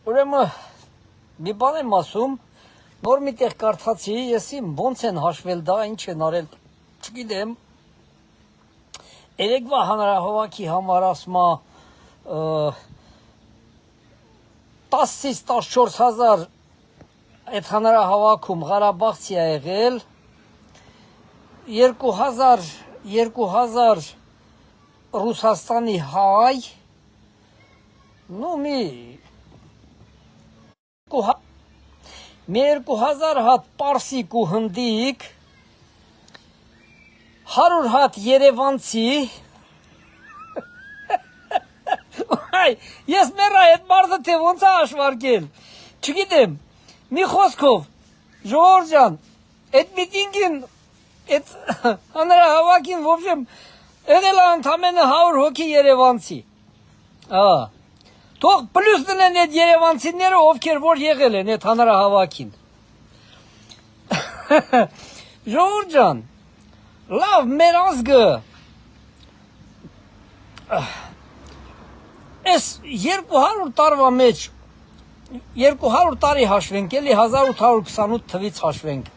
Ուրեմն մի բան եմ ասում, նոր միտեղ կարդացի, եսի ոնց են հաշվել դա, ինչ են արել, չգիտեմ, երեկվա հանրահավաքի համար ասմա 10-ից 14 հազար այդ հանրահավաքում Ղարաբաղցի է եղել, 2000 Ռուսաստանի հայ, մի 2000 հատ պարսիկ ու հնդիկ, 100 հատ երևանցի, ես մեռա այդ մարդը թե ոնց է հաշվարկել, չգիտեմ, մի խոսքով, ժողովուրդ ջան, այդ միտինգին, այդ հանրահավաքին ոբժեմ եղել է ընդամենը 100 հոգի երևանցի, թող պլյուս դնեն այդ երևանցիները, ովքեր որ եղել են այդ հանրահավաքին, ժողովուրդ ջան, լավ, մեր ազգը, Այս 200 տարվա մեջ, 200 տարի հաշվենք, էլի 1828 թվից հաշվենք,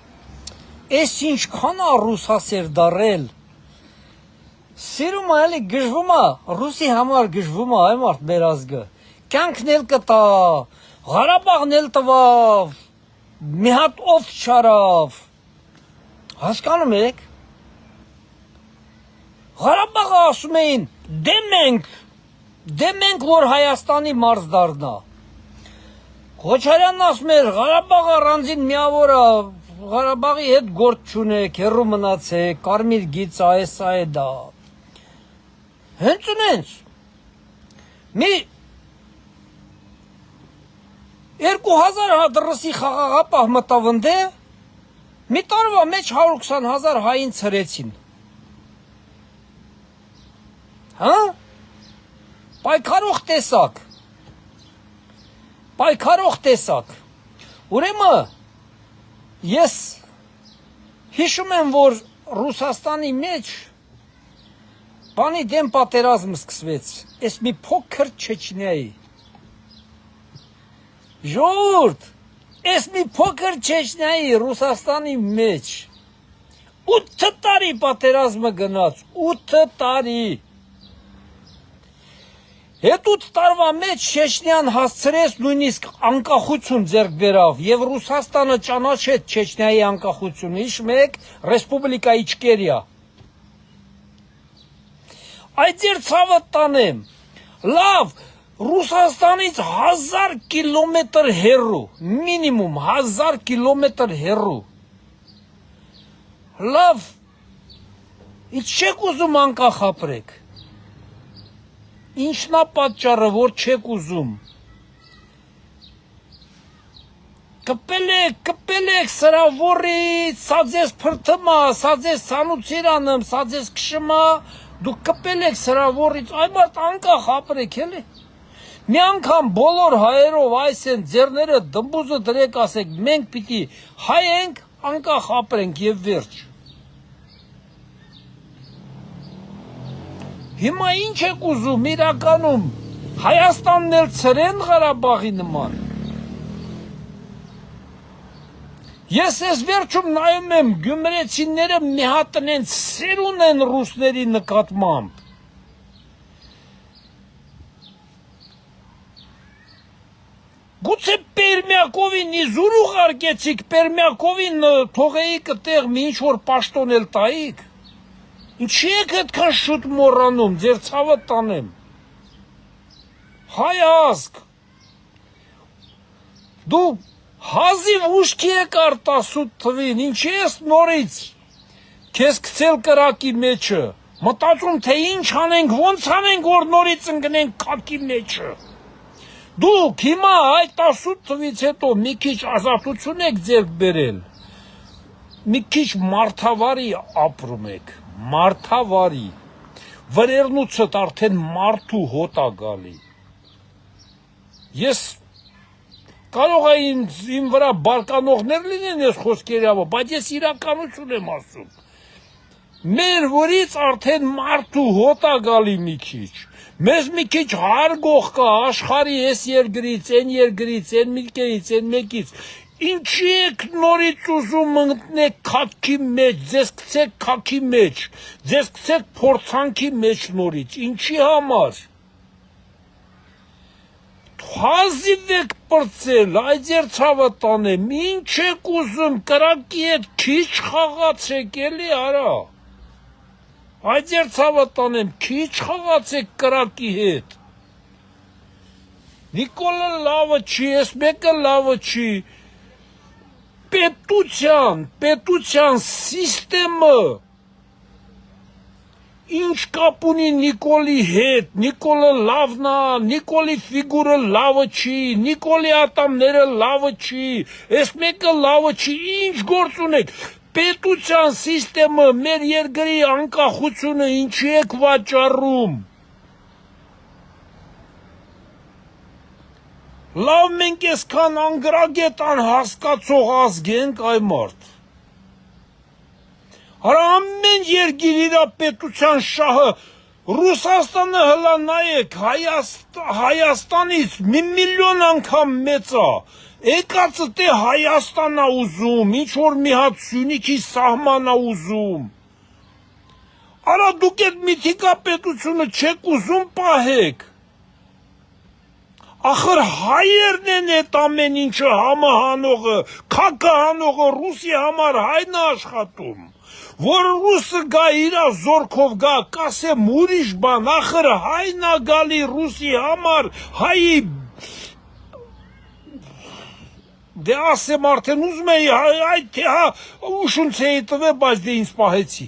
այս ինչքան է ռուսասեր դարել, սիրում է, էլի գժվում է, ռուսի համար գժվում է, այ մարդ մեր ազգը, կյանքն էլ կտա, Ղարաբաղն էլ տվավ, մի հատ ով չարավ, հասկանում եք, Ղարաբաղը ասում էին, դե մենք որ Հայաստանի մարզ դառնա։ Քոչարյանն ասում էր Ղարաբաղը առանձին միավոր է, Ղարաբաղի հետ գործ չունեք, հեռու մնացեք, կարմիր գիծ է դա։ Հենց ունենց։ Մի 2000 հատ ռսի խաղաղապահ մտավ ընդե, մի տարվա մեջ 120,000 հային ցրեցին։ Հա? Պայքարող տեսակ, ուրեմն ես հիշում եմ, որ Ռուսաստանի մեջ բանի դեմ պատերազմ սկսվեց, ես մի փոքր Չեչնիայի, ժողովուրդ, ես մի փոքր Չեչնիայի Ռուսաստանի մեջ, 8 տարի պատերազմը գնաց, 8 տարի, Հետ 8 տարվա մեջ Չեչնիան հասցրեց նույնիսկ անկախություն ձեռք բերավ եւ Ռուսաստանը ճանաչեց Չեչնիայի անկախությունը, հիշում եք, Ռեսպուբլիկա Իչկերիա։ Այդ ձեր ցավը տանեմ, լավ, Ռուսաստանից 1000 կիլոմետր հեռու, մինիմում 1000 կիլոմետր հեռու, լավ, ինչ չեք ուզում անկախ ապրեք, Ինչն է պատճառը, որ չեք ուզում։ Կպել եք սրա որից, սա ձեզ փրթմա, սա ձեզ ցանուցիրանում, սա ձեզ քշմա, դուք կպել եք սրա որից, այ մարդ անկախ ապրեք, էլի։ Մի անգամ բոլոր հայերով այս են ձեռները դմբուզը դրեք ասեք, մենք պիտի հայ ենք, անկախ ապրենք եւ վերջ։ Հիմա ինչ եք ուզում իրականում, Հայաստանն էլ ցրեն Ղարաբաղի նման։ Ես ես վերջում նայում եմ գյումրեցիները մի հատ նենց սեր ունեն ռուսների նկատմամբ։ Գուցե Պերմյակովին իզուր ուղարկեցիք, Պերմյակովին թողեիք այդտեղ մի ինչ-որ պաշտոն էլ տայիք։ Ինչի եք այդքան շուտ մոռանում, ձեր ցավը տանեմ։ Հայ ազգ, դու հազիվ ուշքի եք արտասուտ թվին, ինչի ես նորից քեզ գցել կրակի մեջը, մտածում թե ինչ անենք, ոնց անենք, որ նորից ընկնենք կակի մեջը։ Դուք հիմա այդ 18 թվից հետո մի քիչ ազատություն եք ձեռք բերել, մի քիչ մարդավարի ապրում եք, մարդավարի, վրերնուցդ արդեն մարդու հոտ է գալի։ Ես կարող է իմ վրա բարկանողներ լինեն ես խոսքերյավը, բայց ես իրականություն եմ ասում։ Մեր որից արդեն մարդու հոտ է գալի մի քիչ, Մեզ մի քիչ հարգող կա աշխարհի այս երկրից, այն երկրից, այն միրկերից, այն մեկից։ Ինչի եք նորից ուզում ընկնեք քաքի մեջ, ձեզ գցեք քաքի մեջ, ձեզ գցեք փորձանքի մեջ նորից, ինչի համար։ Հազիվ եք պրծել, այդ ձեր ցավը տանեմ, ինչ եք ուզում, կրակի հետ քիչ խաղացեք, էլի արա։ Այդ ձեր ցավը տանեմ, քիչ խաղացեք կրակի հետ։ Նիկոլը լավը չի, ես մեկը լավը չի։ Պետության սիստեմը ինչ կապ ունի Նիկոլի հետ, Նիկոլը լավն է, Նիկոլի ֆիգուրը լավը չի, Նիկոլի ատամները լավը չի, ես մեկը լավը չի, ինչ գործ ունեք։ Պետության սիստեմը, մեր երկրի անկախությունը ինչի եք վաճառում։ Լավ մենք այսքան անգրագետ անհասկացող ազգ ենք այ մարդ։ Արա ամեն երկիր իր պետության շահը Ռուսաստանը հլա նայեք Հայաստանից մի միլիոն անգամ մեծ է։ Եկածը թե Հայաստան է ուզում, ինչ որ մի հատ Սյունիքի սահման է ուզում։ Արա դուք այդ միթիկա պետությունը չեք ուզում պահեք։ Ախր հայերն են այդ ամեն ինչը համահանողը, քաքը հանողը Ռուսի համար հայն է աշխատում։ Որ ռուսը գա իրա զորքով գա, կասեմ ուրիշ բան, ախր հայն է գալի Ռուսի համար, հայի դե ասեմ արդեն ուզում էի այդ թե հա ուշունց էի տվել, բայց դե ինձ պահեցի։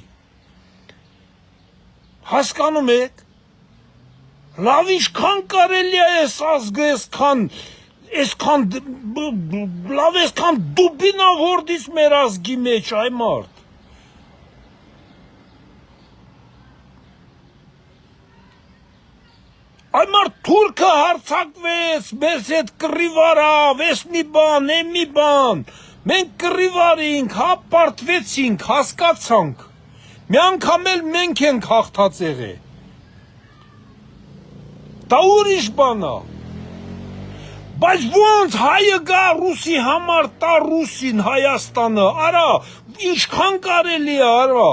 Հասկանում եք։ Լավ ինչքան կարելի է այս ազգը այսքան լավ այսքան դուբինա որդից մեր ազգի մեջ այ մարդ։ Այ մարդ թուրքը հարձակվեց, մեզ հետ կռիվ արավ, էս մի բան, է մի բան։ Մենք կռիվ արինք, հա պարտվեցինք, հասկացանք։ Մի անգամ էլ մենք ենք հաղթած եղել։ Դա ուրիշ բան է։ Բայց ոնց հայը գա ռուսի համար տա ռուսին Հայաստանը, արա, ինչքան կարելի է, արա։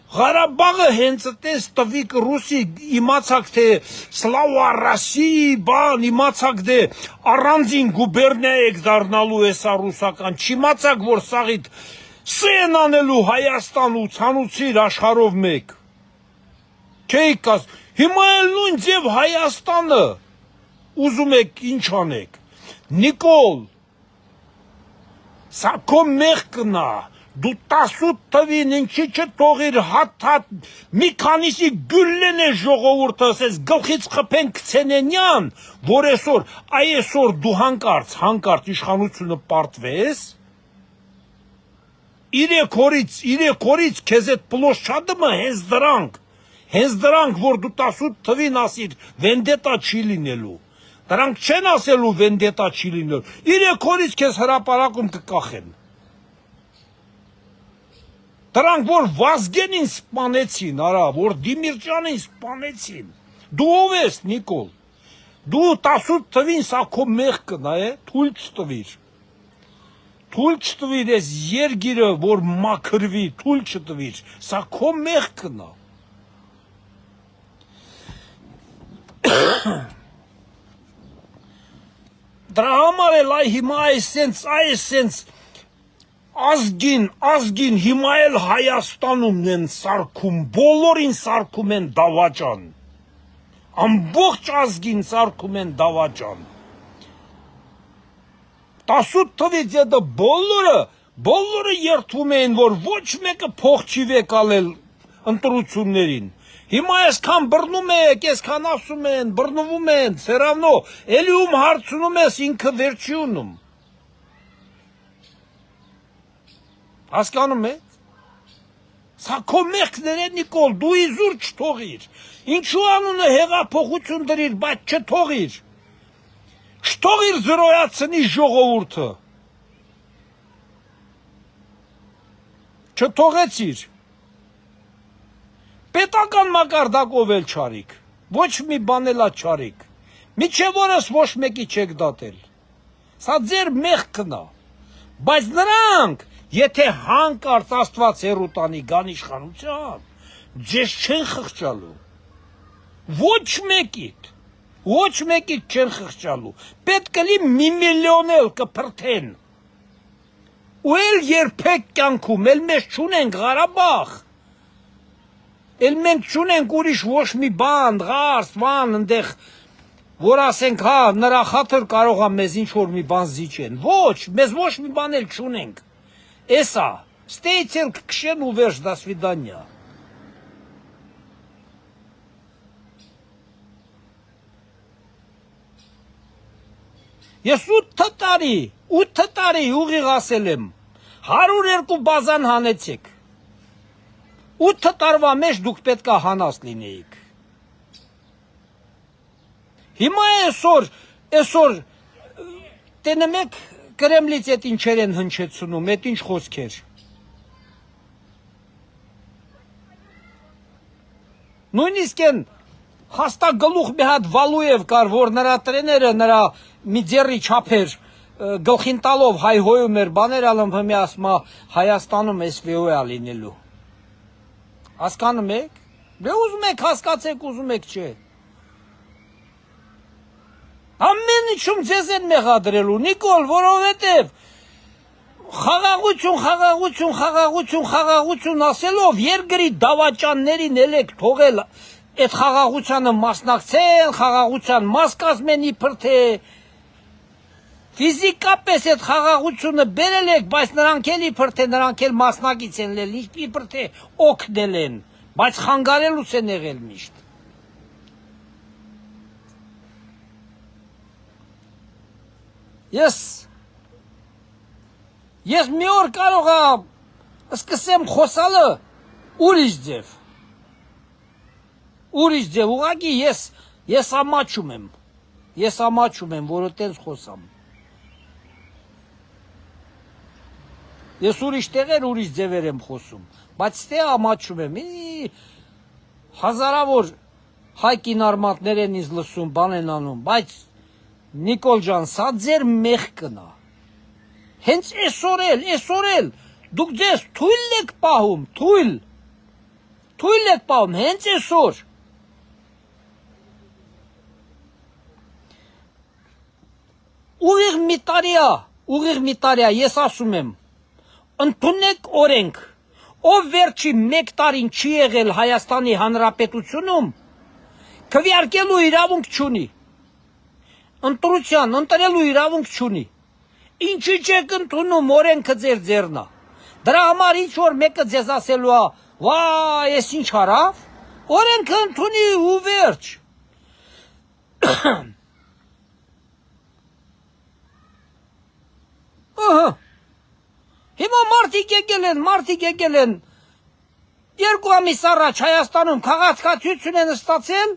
Ղարաբաղը հենց այդպես տվիկ ռուսի իմացակ թե Սլավա Ռոսիի բան, իմացակ թե առանձին գուբերնիա եք դառնալու էսա ռուսական, չիմացակ որ սաղիդ սեն անելու Հայաստան ու ցանուցիր աշխարհով մեկ։ Չէիք աս, հիմա էլ նույն ձև Հայաստանը ուզում եք ինչ անեք։ Նիկոլ, սա քո մեղքն է։ Դու 18 թվին ինչի չթողիր հատ մի քանիսի գյուլեն է ժողովուրդը ասես գլխից խփեն քցենենյան, որ այսօր դու հանկարծ իշխանությունը պարտվես, 3 օրից քեզ այդ պլոշչադը հենց դրանք, որ դու 18 թվին ասիր վենդետա չի լինելու, դրանք չեն ասելու վենդետա չի լինելու, 3 օրից քեզ հրապարակում կկախեն։ Դրանք որ Վազգենին սպանեցին, արա, որ Դիմիրճանին սպանեցին։ Դու ով ես, Նիկոլ։ Դու 18 թվին սա քո մեղքն է, թույլ չտվիր։ Թույլ չտվիր ես երգիրը, որ մաքրվի, թույլ չտվիր։ Սա քո մեղքն է։ Դրա համար էլ այ հիմա այսենց ազգին հիմա էլ Հայաստանում են սարքում, բոլորին սարքում են դավաճան, ամբողջ ազգին սարքում են դավաճան, 18 թվից հետո բոլորը երդվում էին, որ ոչ մեկը փող չի վեկալել ընտրություններին, հիմա այսքան բռնում եք, այսքան ասում են, բռնվում են, սերանո, էլի ում հարցնում ես ինքը վերջի ունում, հասկանում եք, սա քո մեղքն է Նիկոլ, դու իզուր չթողիր, ինչու անունը հեղափոխություն դրիր, բայց չթողիր զրոյացնի ժողովուրդը, չթողեցիր, պետական մակարդակով էլ չարիք, Ոչ մի բան էլ չարեք։ Միջև օրս ոչ մեկի չեք դատել։ Սա ձեր մեղքն է։ Բայց նրանք, եթե հանկարծ Աստված հեռու տանի գան իշխանության, ձեզ չեն խղճալու։ Ոչ մեկիդ չեն խղճալու։ Պետք է մի միլիոն էլ կփրթեն։ Ու էլ երբեք կյանքում, էլ մեզ չունենք Ղարաբաղ։ Էլ մենք չունենք ուրիշ ոչ մի բան, ղարս, բան, ընդեղ, որ ասենք, հա, նրա խաթր կարող է մեզ ինչ-որ մի բան զիջեն։ Ոչ, մեզ ոչ մի բան էլ չունենք։ Էսա, ստեյցել կքշեն ու վերջ, դա սվիդանյա։ Ես 8 տարի ուղիղ ասել եմ, 102 բազան հանեցեք, 8 տարվա մեջ դուք պետք է հանած լինեիք, հիմա այսօր, տենեմ եք Կրեմլից էտ ինչեր են հնչեցնում, էտ ինչ խոսքեր, նույնիսկ են հաստա գլուխ մի հատ Վալուև կար, որ նրա տրեները, նրա մի ձեռի չափեր գլխին տալով հայհոյում էր, բաներ ալում հմի ասմա Հայաստանում SVO է լինելու։ Հասկանում եք։ Դե ուզում եք հասկացեք, ուզում եք չէ։ Ամեն ինչում ձեզ են մեղադրելու, Նիկոլ, որովհետև խաղաղություն ասելով երկրի դավաճաններին էլ եք թողել այդ խաղաղությանը մասնակցեն, խաղաղության մաս կազմեն իբր թե ֆիզիկապես այդ խաղաղությունը բերել եք, բայց նրանք էլ իբր թե նրանք էլ մասնակից են ելել, իբր թե օգնել են, բայց խանգարելուց են եղել միշտ։ Ես մի օր կարող սկսեմ խոսալը ուրիշ ձև, ուղղակի ես ամաչում եմ, որ այտենց խոսամ։ Ես ուրիշ տեղեր, ուրիշ ձևեր եմ խոսում, բայց ստե ամաչում եմ, հազարավոր հայ կինարմատներ են ինձ լսում, բան են անում, բայց Նիկոլ ջան, սա ձեր մեղքն է։ Հենց այսօր էլ, դուք ձեզ թույլ եք պահում, թույլ եք պահում, հենց այսօր։ Ուղիղ մի տարիա, ես ասում եմ, ընդունեք օրենք, ով վերջի 1 տարին չի եղել Հայաստանի Հանրապետությունում, քվեարկելու իրավունք չունի, ընտրելու իրավունք չունի, ինչի չեք ընդունում օրենքը ձեր ձեռնա, դրա համար ինչ որ մեկը ձեզ ասելու է, վայ, ես ինչ արավ, օրենքը ընդունի ու վերջ։ Հիմա մարդիկ եկել են 2 ամիս առաջ Հայաստանում քաղաքացիություն են ստացել,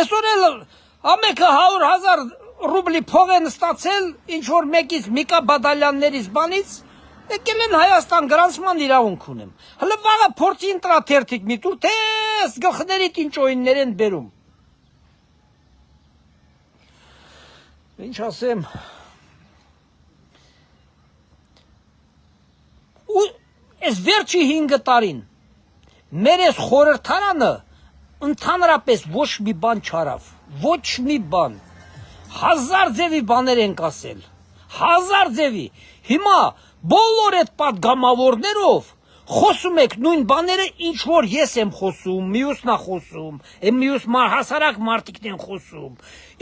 այսօր էլ ամեկը 100,000 ռուբլի փող են ստացել, ինչ որ մեկից Միկա Բադալյաններից բանից, եկել են Հայաստան գրանցման իրավունք ունեմ։ Հələ վաղը փորձի ընտրա թերթիկ մի տուր, տես գլխներիդ ինչ օիններ են բերում։ Ինչ ասեմ, այս վերջի 5 տարին մեր այս խորհրդարանը ընդհանրապես ոչ մի բան չարավ, ոչ մի բան, 1000 ձևի բաներ ենք ասել, 1000 ձևի, հիմա բոլոր այդ պատգամավորներով խոսում եք նույն բաները, ինչ որ ես եմ խոսում, մյուսն է խոսում, մյուս հասարակ մարդիկն են խոսում,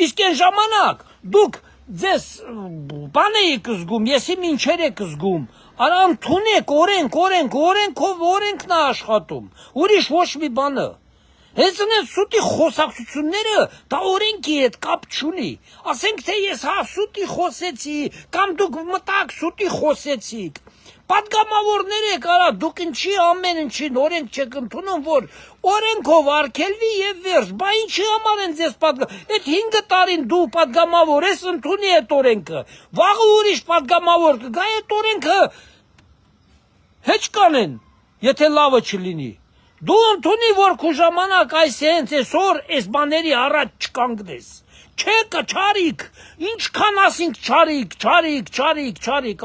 իսկ այն ժամանակ դուք ձեզ բան էիք զգում, եսի ինչեր եք զգում, արա ընդունեք օրենքով օրենքն է աշխատում, ուրիշ ոչ մի բանը։ Հենց այս սուտի խոսակցությունները դա օրենքի հետ կապ չունի, ասենք թե ես հա սուտի խոսեցի, կամ դուք մտակ սուտի խոսեցիք, պատգամավորներ եք, արա դուք ինչի ամեն ինչին օրենք չեք ընդունում, որ օրենքով արգելվի եւ վերջ, բա ինչի համար են ձեզ այդ 5 տարին դու պատգամավոր ես ընդունի այդ օրենքը, վաղը ուրիշ պատգամավոր կգա այդ օրենքը հեչ կանեն, եթե լավը չլինի, Դու ընդունի, որ քո ժամանակ այս հենց այսօր այս բաների առաջ չկանգնես։ Չէ կա չարիք, ինչքան ասինք չարիք,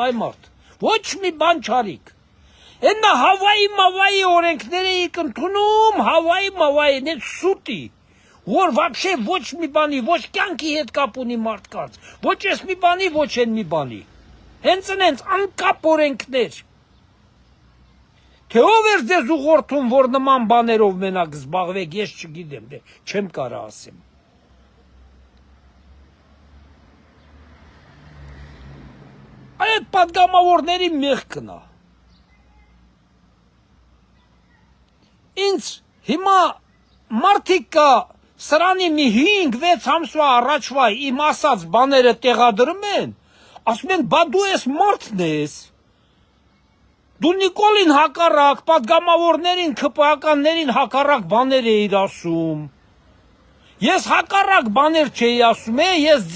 այ մարդ։ Ոչ մի բան չարիք։ Այնա Հավայի օրենքները եք ընդունում, Հավայի, նետ սուտի, որ վաբշե ոչ մի բանի, ոչ կյանքի հետ կապ ունի մարդկանց, ոչ ես մի բանի, ոչ են մի բանի։ Հենց անկապ օրենքներ։ Թե ով էր ձեզ ուղղորդում, որ նման բաներով մենակ զբաղվեք, ես չգիտեմ, դե չեմ կարա ասեմ։ Այդ պատգամավորների մեղքն է։ Ինձ հիմա մարդիկ կա սրանի մի 5-6 ամսվա առաջվա իմ ասած բաները տեղադրում են, ասում են, բա դու ես մարդն ես։ Դու Նիկոլին հակառակ, պատգամավորներին, ԿՊԱ-ականներին հակառակ բաներ էիր ասում։ Ես հակառակ բաներ չէի ասում, ես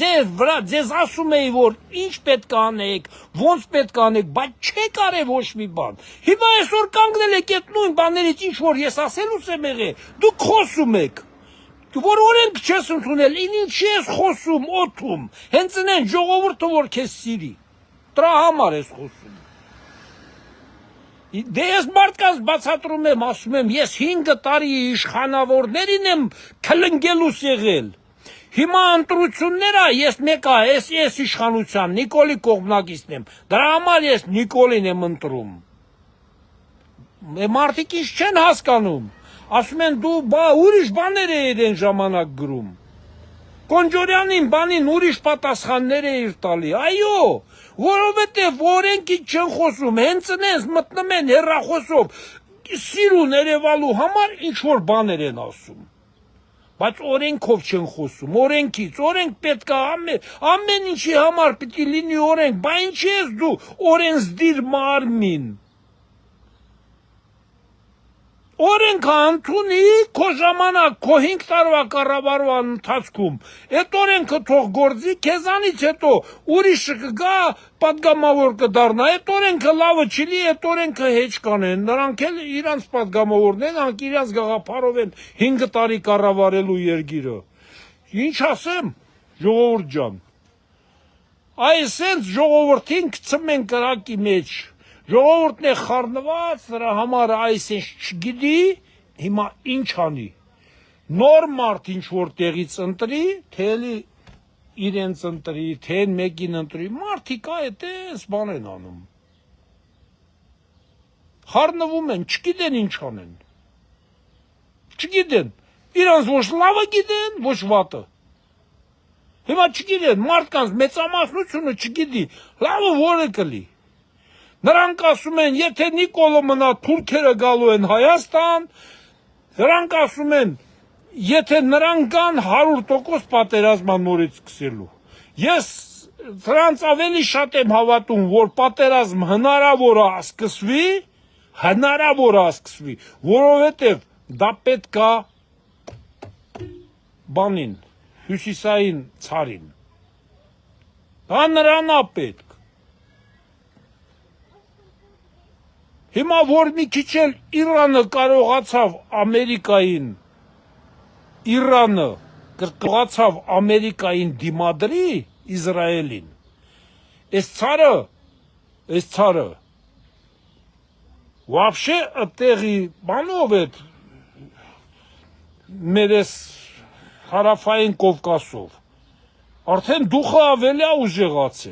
ձեզ ասում էի, որ ինչ պետք է անեք, ոնց պետք է անեք, բայց չեք արել ոչ մի բան։ Հիմա այսօր կանգնել եք այդ նույն բաներից, ինչ որ ես ասելուց եմ եղել, դուք խոսում եք։ Որ օրենք չես ընդունել, ինչի ես խոսում, օդում, հենց այն ժողովուրդը, որ քեզ սիրի։ Դրա համար ես խոսում։ Դե ես մարդկանց բացատրում եմ, ասում եմ, ես 5 տարի իշխանավորներին եմ քլնգելուս եղել։ Հիմա ընտրությունները ես մեկա, ես իշխանության, Նիկոլի կողմնակիցն եմ, դրա համար ես Նիկոլին եմ ընտրում։ Մարդիկ ինչ չեն հասկանում, ասում են դու ուրիշ բաներ էիր են ժամանակ գրում։ Կոնջորյանին բանին ուրիշ պատասխաններ էիր տալի, այո, որովհետև օրենքի չեն խոսում, հենց նենց մտնում են հեռախոսով, սիրուն երևալու համար ինչ-որ բաներ են ասում, բայց օրենքով չեն խոսում, օրենքից, օրենք պետք է ամեն ինչի համար պիտի լինի օրենք, բա ինչ ես դու օրենսդիր մարմին, օրենքը ընդունի քո ժամանակ, քո 5 տարվա կառավարման ընթացքում, այդ օրենքը թող գործի, քեզանից հետո ուրիշը կգա պատգամավոր կդառնա, այդ օրենքը լավը չլի, այդ օրենքը հեչ կանեն, նրանք էլ իրանց պատգամավորներն, նրանք իրանց գաղափարով են 5 տարի կառավարելու երկիրը։ Ինչ ասեմ, ժողովուրդ ջան, այսենց ժողովրդին գցում են կրակի մեջ։ Ժողովուրդն է խառնված, նրա համար այսինչ չգիտի, հիմա ինչ անի։ Նոր մարդ ինչ որ տեղից ընտրի, թե էլի իրենց ընտրի, թե մեկին ընտրի, մարդիկ այդպես բան են անում։ Խառնվում են, չգիտեն ինչ անեն։ Չգիտեն, իրանց ոչ լավը գիտեն, ոչ վատը։ Հիմա չգիտեն, մարդկանց մեծամասնությունը չգիտի, լավը որը կլի։ Նրանք ասում են, եթե Նիկոլը մնա, թուրքերը գալու են Հայաստան, նրանք ասում են, եթե նրանք գան 100% պատերազմը նորից սկսելու։ Ես նրանց ավելի շատ եմ հավատում, որ պատերազմ հնարավոր է սկսվի, որովհետև դա պետք է բանին, հյուսիսային ցարին։ Դա նրան է պետք։ Հիմա որ մի քիչ էլ Իրանը կարողացավ Ամերիկային դիմադրի Իսրայելին, այս ցարը вообще այդտեղի բանով է մեր այս հարավային Կովկասով, արդեն դուխը ավելի ուժեղացել։